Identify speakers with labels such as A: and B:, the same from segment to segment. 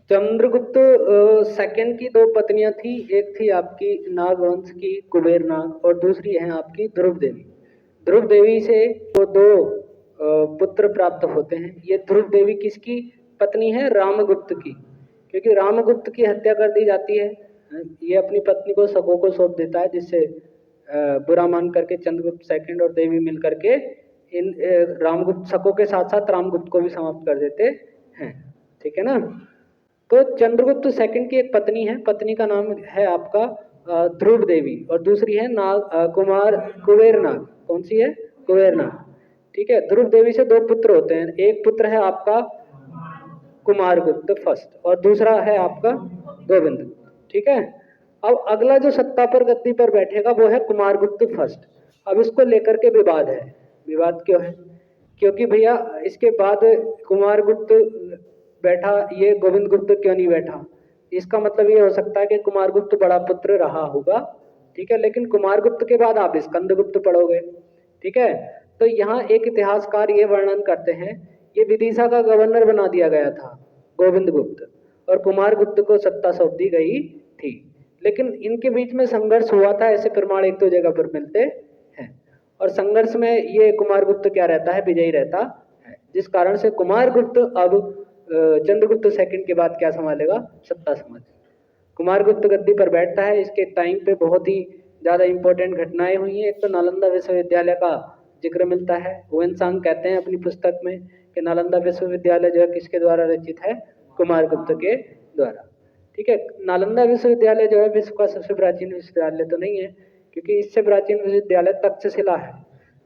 A: Chandragupta second की दो पत्नियां थी। एक थी आपकी नागवंश की कुबेर नाग और दूसरी है आपकी ध्रुव देवी। ध्रुव देवी से वो दो पुत्र प्राप्त होते हैं। ये ध्रुव देवी किसकी पत्नी है? रामगुप्त की। क्योंकि रामगुप्त की हत्या कर दी जाती है, ये अपनी पत्नी को शकों को सौंप देता है, जिससे बुरा मान करके चंद्रगुप्त सेकंड और देवी मिल करके इन रामगुप्त शकों के साथ साथ रामगुप्त को भी समाप्त कर देते हैं। ठीक है ना। तो चंद्रगुप्त सेकंड की एक पत्नी है, पत्नी का नाम है आपका ध्रुव देवी और दूसरी है कुमार कुबेर नाग। कौन सी है? कुबेर नाग। ठीक है। ध्रुव देवी से दो पुत्र होते हैं, एक पुत्र है आपका कुमारगुप्त फर्स्ट और दूसरा है आपका गोविंद। ठीक है। अब अगला जो सत्ता पर गद्दी पर बैठेगा वो है कुमारगुप्त फर्स्ट। अब इसको लेकर के विवाद है। विवाद क्यों है? क्योंकि भैया इसके बाद कुमारगुप्त बैठा, ये गोविंद गुप्त क्यों नहीं बैठा? इसका मतलब ये हो सकता है कि कुमारगुप्त बड़ा पुत्र रहा होगा। ठीक है। लेकिन कुमारगुप्त के बाद आप स्कंदगुप्त पढ़ोगे। ठीक है। तो यहाँ एक इतिहासकार ये वर्णन करते हैं, ये विदिशा का गवर्नर बना दिया गया था गोविंद गुप्त और कुमारगुप्त को सत्ता सौंप दी गई थी। लेकिन इनके बीच में संघर्ष हुआ था, ऐसे प्रमाण एक दो जगह पर मिलते हैं और संघर्ष में ये कुमारगुप्त क्या रहता है? विजयी रहता है, जिस कारण से कुमारगुप्त अब चंद्रगुप्त सेकंड के बाद क्या संभालेगा? सत्ता संभालेगा। कुमारगुप्त गद्दी पर बैठता है। इसके टाइम पे बहुत ही ज्यादा इंपॉर्टेंट घटनाएं हुई हैं। एक तो नालंदा विश्वविद्यालय का जिक्र मिलता है। हुएनसांग कहते हैं अपनी पुस्तक में कि नालंदा विश्वविद्यालय जो है किसके द्वारा रचित है? कुमारगुप्त के द्वारा। ठीक है। नालंदा विश्वविद्यालय जो है विश्व का सबसे प्राचीन विश्वविद्यालय तो नहीं है, क्योंकि इससे प्राचीन विश्वविद्यालय तक्षशिला है।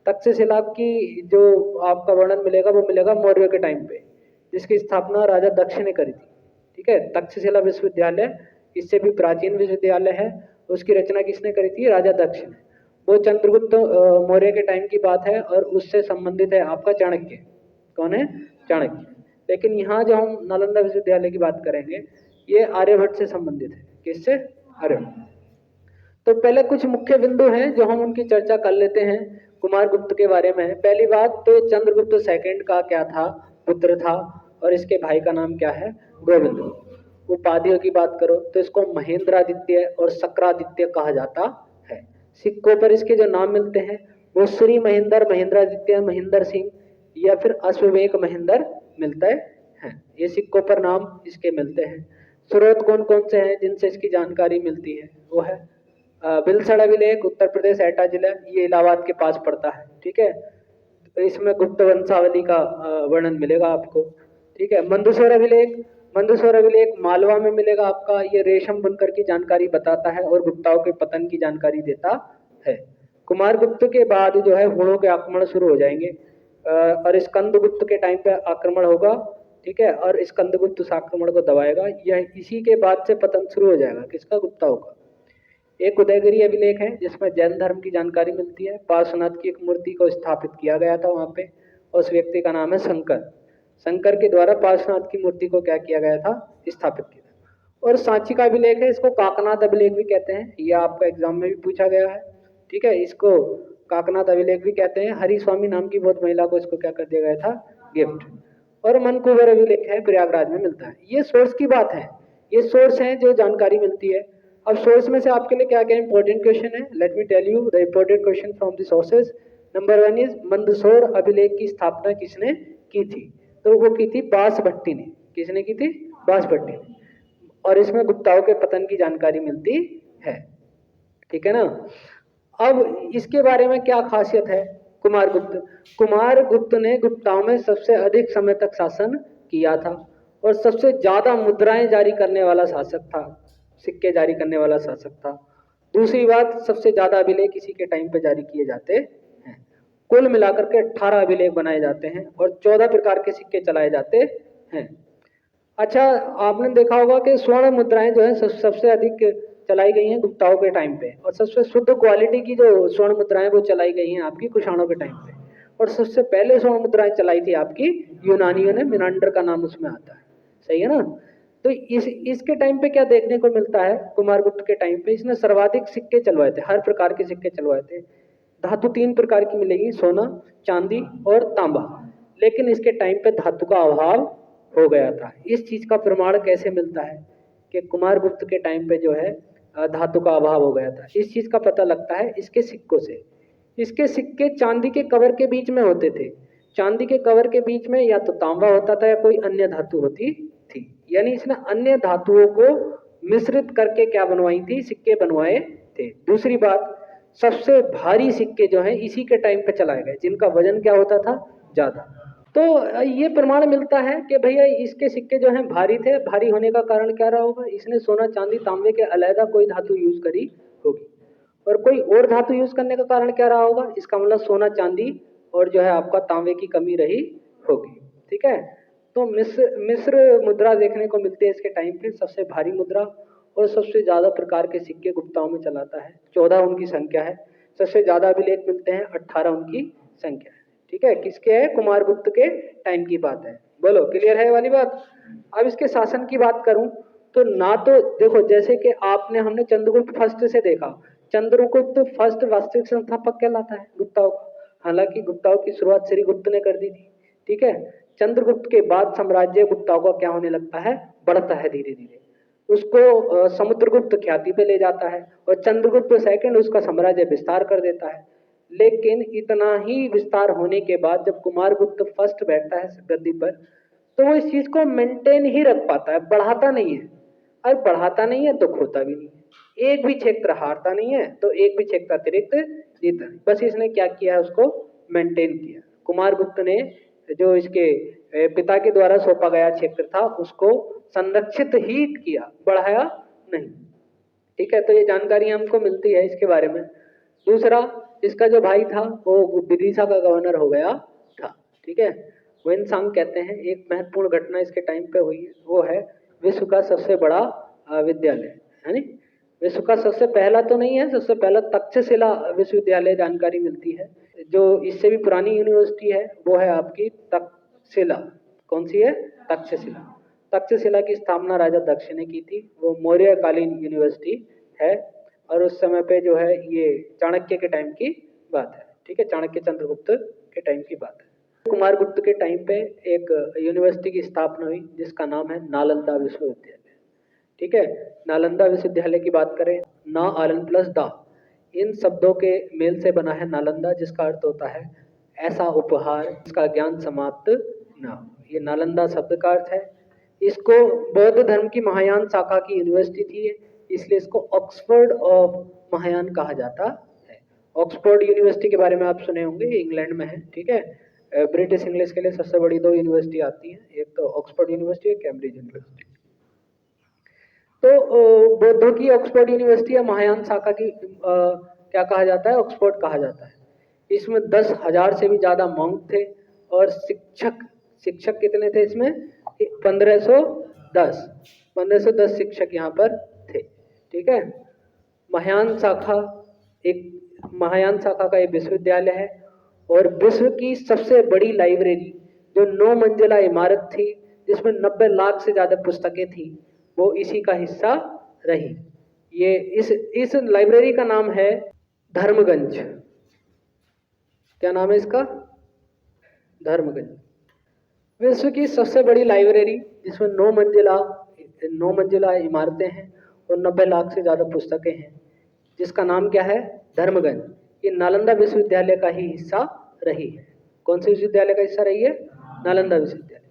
A: तक्षशिला की जो आपका वर्णन मिलेगा वो मिलेगा मौर्य के टाइम पे, जिसकी स्थापना राजा दक्ष ने करी थी। ठीक है। तक्षशिला विश्वविद्यालय इससे भी प्राचीन विश्वविद्यालय है। उसकी रचना किसने करी थी? राजा दक्ष ने। वो चंद्रगुप्त मौर्य के टाइम की बात है और उससे संबंधित है आपका चाणक्य। कौन है? चाणक्य। लेकिन यहाँ जो हम नालंदा विश्वविद्यालय की बात करेंगे ये आर्यभट्ट से संबंधित है। किससे? आर्यभट्ट। तो पहले कुछ मुख्य बिंदु हैं जो हम उनकी चर्चा कर लेते हैं कुमारगुप्त के बारे में। पहली बात तो चंद्रगुप्त सेकंड का क्या था? पुत्र था और इसके भाई का नाम क्या है? गोविंद। उपाधियों की बात करो तो इसको महेंद्रादित्य और शक्रादित्य कहा जाता है। सिक्कों पर इसके जो नाम मिलते हैं वो श्री महेंद्र, महेंद्रादित्य, महेंद्र सिंह या फिर अश्वमेघ महेंद्र मिलते हैं। ये सिक्कों पर नाम इसके मिलते हैं। स्रोत कौन कौन से हैं जिनसे इसकी जानकारी मिलती है? वो है बिलसड़ अभिलेख, उत्तर प्रदेश, एटा जिला, ये इलाहाबाद के पास पड़ता है। ठीक है। इसमें गुप्त वंशावली का वर्णन मिलेगा आपको। ठीक है। मंदसौर अभिलेख, मंदसौर अभिलेख मालवा में मिलेगा आपका। ये रेशम बुनकर की जानकारी बताता है और गुप्ताओं के पतन की जानकारी देता है। कुमारगुप्त के बाद जो है हुणों के आक्रमण शुरू हो जाएंगे और स्कंदगुप्त के टाइम पे आक्रमण होगा। ठीक है। और स्कंदगुप्त उस आक्रमण को दबाएगा। यह इसी के बाद से पतन शुरू हो जाएगा। किसका? गुप्ताओं का। एक उदयगिरी अभिलेख है जिसमें जैन धर्म की जानकारी मिलती है। पार्श्वनाथ की एक मूर्ति को स्थापित किया गया था वहां पे, उस व्यक्ति का नाम है शंकर। शंकर के द्वारा पार्श्वनाथ की मूर्ति को क्या किया गया था? स्थापित किया था। और सांची का अभिलेख है, इसको काकनाथ अभिलेख भी कहते हैं। यह आपका एग्जाम में भी पूछा गया है। ठीक है। इसको काकनाथ अभिलेख भी कहते हैं। हरि स्वामी नाम की बहुत महिला को इसको क्या कर दिया गया था? गिफ्ट। और मनकुबर अभिलेख है, प्रयागराज में मिलता है। ये सोर्स की बात है, ये सोर्स है जो जानकारी मिलती है। अब सोर्स में से आपके लिए क्या क्या इंपॉर्टेंट क्वेश्चन है? Let me tell you the important question from the sources. Number 1 is Mandsaur अभिलेख की स्थापना किसने की थी? तो वो की थी बांसभट्टी ने। किसने की थी? बांसभट्टी ने। और इसमें गुप्ताओं के पतन की जानकारी मिलती है। ठीक है ना। अब इसके बारे में क्या खासियत है? कुमारगुप्त, कुमारगुप्त ने गुप्ताओं में सबसे अधिक समय तक शासन किया था और सबसे ज्यादा मुद्राएं जारी करने वाला शासक था, सिक्के जारी करने वाला शासक था। दूसरी बात, सबसे ज्यादा अभिलेख इसी के टाइम पे जारी किए जाते हैं। कुल मिलाकर के 18 अभिलेख बनाए जाते हैं और 14 प्रकार के सिक्के चलाए जाते हैं। अच्छा, आपने देखा होगा कि स्वर्ण मुद्राएं जो है सबसे अधिक चलाई गई हैं गुप्ताओं के टाइम पे, और सबसे शुद्ध क्वालिटी की जो स्वर्ण मुद्राएं वो चलाई गई हैं आपकी कुषाणों के टाइम पे। और सबसे पहले स्वर्ण मुद्राएं चलाई थी आपकी यूनानियों ने, मिनांडर का नाम उसमें आता है। सही है ना। तो इसके टाइम पे क्या देखने को मिलता है? कुमारगुप्त के टाइम पे इसने सर्वाधिक सिक्के चलवाए थे, हर प्रकार के सिक्के चलवाए थे। धातु 3 प्रकार की मिलेगी, सोना, चांदी और तांबा। लेकिन इसके टाइम पे धातु का अभाव हो गया था। इस चीज का प्रमाण कैसे मिलता है कि कुमारगुप्त के टाइम पे जो है धातु का अभाव हो गया था? इस चीज का पता लगता है इसके सिक्कों से। इसके सिक्के चांदी के कवर के बीच में होते थे। चांदी के कवर के बीच में या तो तांबा होता था या कोई अन्य धातु होती थी। यानी इसने अन्य धातुओं को मिश्रित करके क्या बनवाई थी? सिक्के बनवाए थे। दूसरी बात, सबसे भारी सिक्के जो हैं इसी के टाइम पे चलाए गए, जिनका वजन क्या होता था? ज्यादा। तो ये प्रमाण मिलता है कि भैया इसके सिक्के जो हैं भारी थे। भारी होने का कारण क्या रहा होगा? इसने सोना चांदी तांबे के अलग कोई धातु यूज करी होगी। और कोई और धातु यूज करने का कारण क्या रहा होगा? इसका मतलब सोना चांदी और जो है आपका तांबे की कमी रही होगी। ठीक है। तो मिस्र मुद्रा देखने को मिलती है इसके टाइम पे, सबसे भारी मुद्रा और सबसे ज्यादा प्रकार के सिक्के गुप्ताओं में चलाता है। 14 उनकी संख्या है। सबसे ज्यादा अभिलेख मिलते हैं, 18 उनकी संख्या है। ठीक है। किसके है? कुमारगुप्त के टाइम की बात है। बोलो, क्लियर है वाली बात? अब इसके शासन की बात करूं तो ना तो देखो, जैसे कि हमने चंद्रगुप्त फर्स्ट से देखा, चंद्रगुप्त फर्स्ट वास्तविक संस्थापक कहलाता है गुप्ताओं का। हालांकि गुप्ताओं की शुरुआत श्रीगुप्त ने कर दी थी। ठीक है। चंद्रगुप्त के बाद साम्राज्य गुप्ताओं का क्या होने लगता है? बढ़ता है धीरे धीरे। उसको समुद्रगुप्त ख्याति पे ले जाता है और चंद्रगुप्त सेकंड उसका साम्राज्य विस्तार कर देता है। लेकिन इतना ही विस्तार होने के बाद जब कुमारगुप्त फर्स्ट बैठता है गद्दी पर, तो वो इस चीज को मेंटेन ही रख पाता है, बढ़ाता नहीं है। और बढ़ाता नहीं है तो खोता भी नहीं है। एक भी क्षेत्र हारता नहीं है तो एक भी क्षेत्र अतिरिक्त जीता नहीं। बस इसने क्या किया? उसको मेंटेन किया। कुमारगुप्त ने जो इसके पिता के द्वारा सौंपा गया क्षेत्र था उसको संरक्षित ही किया, बढ़ाया नहीं। ठीक है। तो ये जानकारी हमको मिलती है इसके बारे में। दूसरा, इसका जो भाई था वो विदिशा का गवर्नर हो गया था। ठीक है। वेनसांग कहते हैं। एक महत्वपूर्ण घटना इसके टाइम पे हुई है, वो है विश्व का सबसे बड़ा विद्यालय, है नी? विश्व का सबसे पहला तो नहीं है, सबसे पहला तक्षशिला विश्वविद्यालय जानकारी मिलती है। जो इससे भी पुरानी यूनिवर्सिटी है वो है आपकी तक्षशिला। कौन सी है? तक्षशिला। तक्षशिला की स्थापना राजा दक्ष ने की थी। वो मौर्य कालीन यूनिवर्सिटी है और उस समय पे जो है ये चाणक्य के टाइम की बात है। ठीक है। चाणक्य चंद्रगुप्त के टाइम की बात है। कुमारगुप्त के टाइम पे एक यूनिवर्सिटी की स्थापना हुई जिसका नाम है नालंदा विश्वविद्यालय। ठीक है। नालंदा विश्वविद्यालय की बात करें, ना आलन प्लस दा, इन शब्दों के मेल से बना है नालंदा, जिसका अर्थ होता है ऐसा उपहार जिसका ज्ञान समाप्त ना हो। ये नालंदा शब्द का अर्थ है। इसको बौद्ध धर्म की महायान शाखा की यूनिवर्सिटी थी, इसलिए इसको ऑक्सफोर्ड ऑफ महायान कहा जाता है। ऑक्सफोर्ड यूनिवर्सिटी के बारे में आप सुने होंगे, इंग्लैंड में है। ठीक है। ब्रिटिश इंग्लिश के लिए सबसे बड़ी 2 यूनिवर्सिटी आती हैं, एक तो ऑक्सफोर्ड यूनिवर्सिटी, एक कैम्ब्रिज यूनिवर्सिटी। तो बौद्धों की ऑक्सफोर्ड यूनिवर्सिटी या महायान शाखा की क्या कहा जाता है? ऑक्सफोर्ड कहा जाता है। इसमें 10,000 से भी ज्यादा मॉन्क थे और शिक्षक कितने थे इसमें? 1510 शिक्षक यहाँ पर थे। ठीक है। महायान शाखा का एक विश्वविद्यालय है और विश्व की सबसे बड़ी लाइब्रेरी, जो 9 मंजिला इमारत थी जिसमें 90 लाख से ज्यादा पुस्तकें थी, वो इसी का हिस्सा रही। ये इस लाइब्रेरी का नाम है धर्मगंज। क्या नाम है इसका? धर्मगंज। विश्व की सबसे बड़ी लाइब्रेरी जिसमें 9 मंजिला इमारतें हैं और 90 लाख से ज्यादा पुस्तकें हैं, जिसका नाम क्या है? धर्मगंज। ये नालंदा विश्वविद्यालय का ही हिस्सा रही है। कौन से विश्वविद्यालय का हिस्सा रही है? नालंदा विश्वविद्यालय।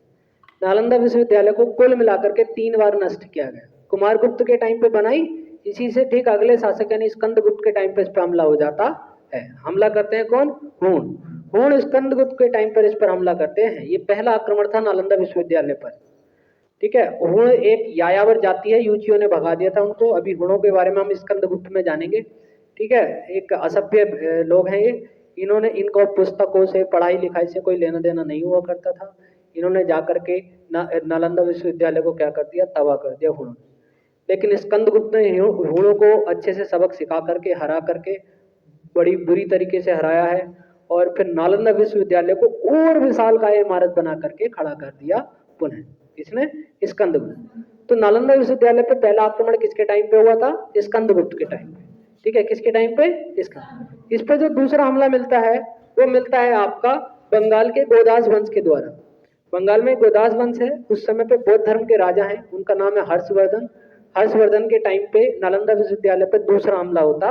A: नालंदा विश्वविद्यालय को कुल मिलाकर के 3 बार नष्ट किया गया। कुमारगुप्त के टाइम पे बनाई, इसी से ठीक अगले शासक यानी स्कंदगुप्त के टाइम पे इस पर हमला हो जाता है। हमला करते हैं कौन? हूण स्कंदगुप्त के टाइम पर इस पर हमला करते हैं। ये पहला आक्रमण था नालंदा विश्वविद्यालय पर। ठीक है। हूण एक यायावर जाति है, यूचियों ने भगा दिया था उनको। अभी हूणों के बारे में हम स्कंदगुप्त में जानेंगे। ठीक है। एक असभ्य लोग हैं ये। इन्होंने इनको पुस्तकों से, पढ़ाई लिखाई से कोई लेना देना नहीं हुआ करता था। इन्होंने जाकर के नालंदा विश्वविद्यालय को क्या कर दिया? तबाह कर दिया हूणों। लेकिन स्कंदगुप्त ने हूणों को अच्छे से सबक सिखा करके, हरा करके, बड़ी बुरी तरीके से हराया है और फिर नालंदा विश्वविद्यालय को और विशालकाय इमारत बना करके खड़ा कर दिया पुनः। इसने? स्कंदगुप्त। तो नालंदा विश्वविद्यालय पे पहला आक्रमण किसके टाइम पे हुआ था? स्कंदगुप्त के टाइम पे। ठीक है। किसके टाइम पे? इस पे जो दूसरा हमला मिलता है वो मिलता है आपका बंगाल के गोदास वंश के द्वारा। बंगाल में गोदास वंश है, उस समय पे बौद्ध धर्म के राजा हैं, उनका नाम है हर्षवर्धन। हर्षवर्धन के टाइम पे नालंदा विश्वविद्यालय पे दूसरा हमला होता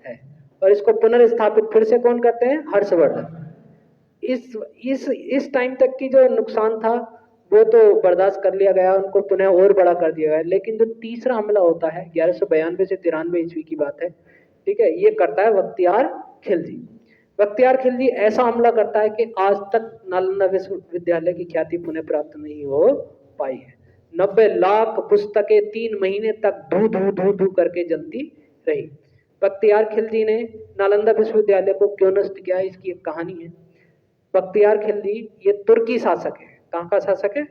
A: है और इसको पुनर्स्थापित फिर से कौन करते हैं? हर्षवर्धन। इस टाइम तक की जो नुकसान था वो तो बर्दाश्त कर लिया गया, उनको पुनः और बड़ा कर दिया गया। लेकिन जो तीसरा हमला होता है 1192 से 93 ईस्वी की बात है, ठीक है, ये करता है बख्तियार खिलजी। बख्तियार खिलजी ऐसा हमला करता है कि आज तक नालंदा विश्वविद्यालय की ख्याति पुनः प्राप्त नहीं हो पाई है। 90 लाख पुस्तकें 3 महीने तक धू धू धू धू करके जलती रही। बख्तियार खिलजी ने नालंदा विश्वविद्यालय को क्यों नष्ट किया, इसकी एक कहानी है। बख्तियार खिलजी ये तुर्की शासक है। कहाँ का शासक है?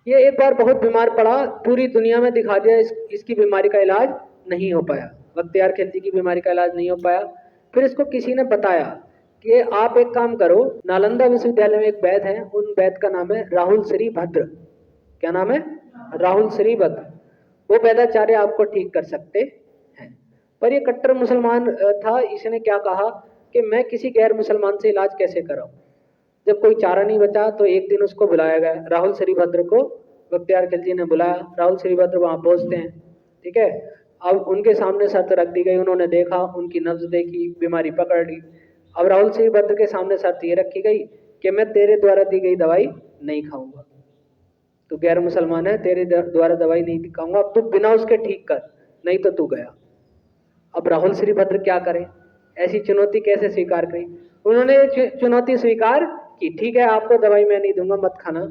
A: ये एक बार बहुत बीमार पड़ा, पूरी दुनिया में दिखा दिया, इसकी बीमारी का इलाज नहीं हो पाया। बख्तियार खिलजी की बीमारी का इलाज नहीं हो पाया। फिर इसको किसी ने बताया कि आप एक काम करो, नालंदा विश्वविद्यालय में एक वैद्य है, उन वैद्य का नाम है राहुल श्रीभद्र। क्या नाम है? राहुल श्रीभद्र। वो वैद्याचार्य आपको ठीक कर सकते हैं। पर ये कट्टर मुसलमान था। इसने क्या कहा कि मैं किसी गैर मुसलमान से इलाज कैसे कराऊं। जब कोई चारा नहीं बचा तो एक दिन उसको बुलाया गया, राहुल श्रीभद्र को बख्तियार खिलजी ने बुलाया। राहुल श्रीभद्र वहां पहुंचते हैं, ठीक है। अब उनके सामने शर्त रख दी गई, उन्होंने देखा, उनकी नब्ज देखी, बीमारी पकड़ ली। अब राहुल श्रीभद्र के सामने शर्त ये रखी गई कि मैं तेरे द्वारा दी गई दवाई नहीं खाऊंगा, तू गैर मुसलमान है, तेरे द्वारा दवाई नहीं खाऊंगा, अब तू बिना उसके ठीक कर, नहीं तो तू गया। अब राहुल श्रीभद्र क्या करे, ऐसी चुनौती कैसे स्वीकार करी? उन्होंने चुनौती स्वीकार कि ठीक है, आपको दवाई मैं नहीं दूंगा, मत खाना,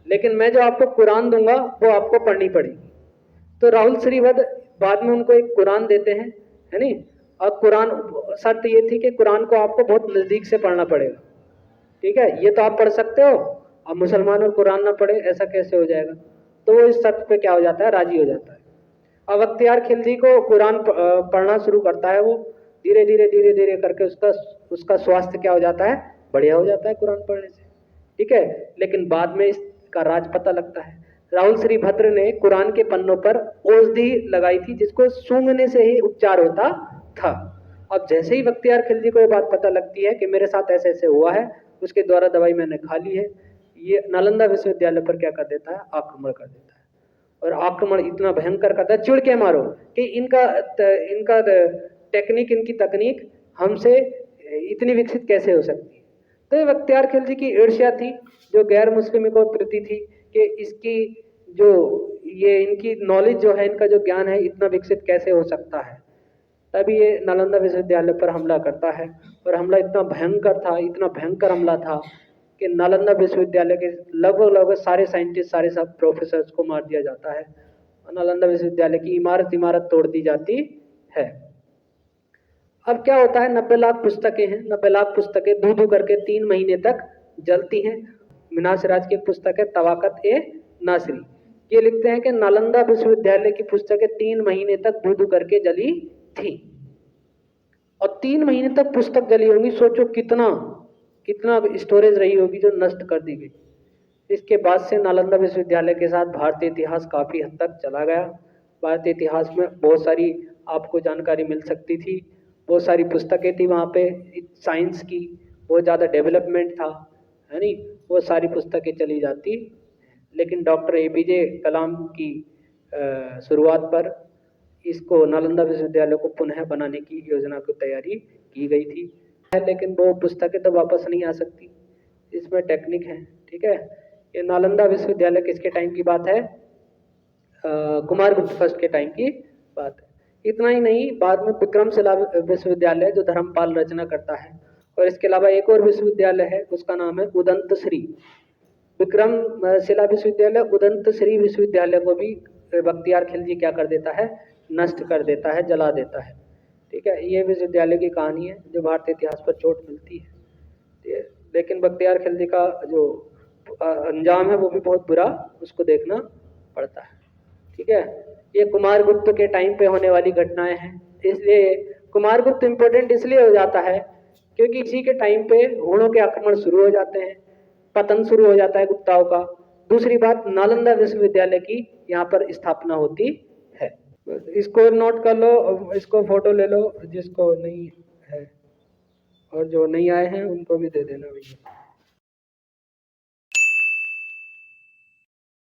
A: लेकिन मैं जो आपको कुरान दूंगा वो आपको पढ़नी पड़ेगी। तो राहुल श्रीभद्र बाद में उनको एक कुरान देते हैं, है नहीं, और कुरान, शर्त ये थी कि कुरान को आपको बहुत नजदीक से पढ़ना पड़ेगा, ठीक है, ये तो आप पढ़ सकते हो, अब मुसलमान और कुरान ना पढ़े ऐसा कैसे हो जाएगा? तो वो इस शर्त पे क्या हो जाता है, राजी हो जाता है। अब बख्तियार खिलजी को कुरान पढ़ना शुरू करता है, वो धीरे धीरे करके उसका स्वास्थ्य क्या हो जाता है, बढ़िया हो जाता है कुरान पढ़ने से, ठीक है। लेकिन बाद में इसका राज पता लगता है। राहुल श्रीभद्र ने कुरान के पन्नों पर औषधि लगाई थी जिसको सूंघने से ही उपचार होता था। अब जैसे ही बख्तियार खिलजी को ये बात पता लगती है कि मेरे साथ ऐसे ऐसे हुआ है, उसके द्वारा दवाई मैंने खा ली है, ये नालंदा विश्वविद्यालय पर क्या कर देता है, आक्रमण कर देता है। और आक्रमण इतना भयंकर करता है, चिढ़ के मारो कि इनका टेक्निक, इनकी तकनीक हमसे इतनी विकसित कैसे हो सकती है। तो ये बख्तियार खिलजी की ईर्ष्या थी जो गैर मुस्लिम को प्रति थी कि इसकी जो ये इनकी नॉलेज जो है, इनका जो ज्ञान है, इतना विकसित कैसे हो सकता है। तभी ये नालंदा विश्वविद्यालय पर हमला करता है और हमला इतना भयंकर था, इतना भयंकर हमला था कि नालंदा विश्वविद्यालय के लगभग सारे साइंटिस्ट, सारे सब प्रोफेसर्स को मार दिया जाता है और नालंदा विश्वविद्यालय की इमारत तोड़ दी जाती है। अब क्या होता है, 90 लाख पुस्तकें हैं, 90 लाख पुस्तकें धू धू करके 3 महीने तक जलती हैं। मीनार सिराज की एक पुस्तक है तवाकत ए नासरी, ये लिखते हैं कि नालंदा विश्वविद्यालय की पुस्तकें 3 महीने तक धू धू करके जली थी। और 3 महीने तक पुस्तक जली होगी, सोचो कितना स्टोरेज रही होगी जो नष्ट कर दी गई। इसके बाद से नालंदा विश्वविद्यालय के साथ भारतीय इतिहास काफी हद तक चला गया। भारतीय इतिहास में बहुत सारी आपको जानकारी मिल सकती थी, बहुत सारी पुस्तकें थी वहाँ पे, साइंस की बहुत ज़्यादा डेवलपमेंट था, है नहीं, वो सारी पुस्तकें चली जाती। लेकिन डॉक्टर APJ कलाम की शुरुआत पर इसको नालंदा विश्वविद्यालय को पुनः बनाने की योजना की तैयारी की गई थी, लेकिन वो पुस्तकें तो वापस नहीं आ सकती, इसमें टेक्निक है, ठीक है। ये नालंदा विश्वविद्यालय किसके टाइम की बात है, कुमारगुप्त फर्स्ट के टाइम की बात है। इतना ही नहीं, बाद में विक्रमशिला विश्वविद्यालय जो धर्मपाल रचना करता है, और इसके अलावा एक और विश्वविद्यालय है, उसका नाम है उदंतश्री। विक्रमशिला विश्वविद्यालय, उदंतश्री विश्वविद्यालय को भी बख्तियार खिलजी क्या कर देता है, नष्ट कर देता है, जला देता है, ठीक है। ये विश्वविद्यालय की कहानी है जो भारतीय इतिहास पर चोट मिलती है। लेकिन बख्तियार खिलजी का जो अंजाम है वो भी बहुत बुरा उसको देखना पड़ता है, ठीक है। ये कुमारगुप्त के टाइम पे होने वाली घटनाएं हैं, इसलिए कुमारगुप्त इम्पोर्टेंट इसलिए हो जाता है क्योंकि इसी के टाइम पे हुणों के आक्रमण शुरू हो जाते हैं, पतन शुरू हो जाता है गुप्ताओं का। दूसरी बात, नालंदा विश्वविद्यालय की यहाँ पर स्थापना होती है। इसको नोट कर लो, इसको फोटो ले लो जिसको नहीं है, और जो नहीं आए हैं उनको भी दे देना भैया।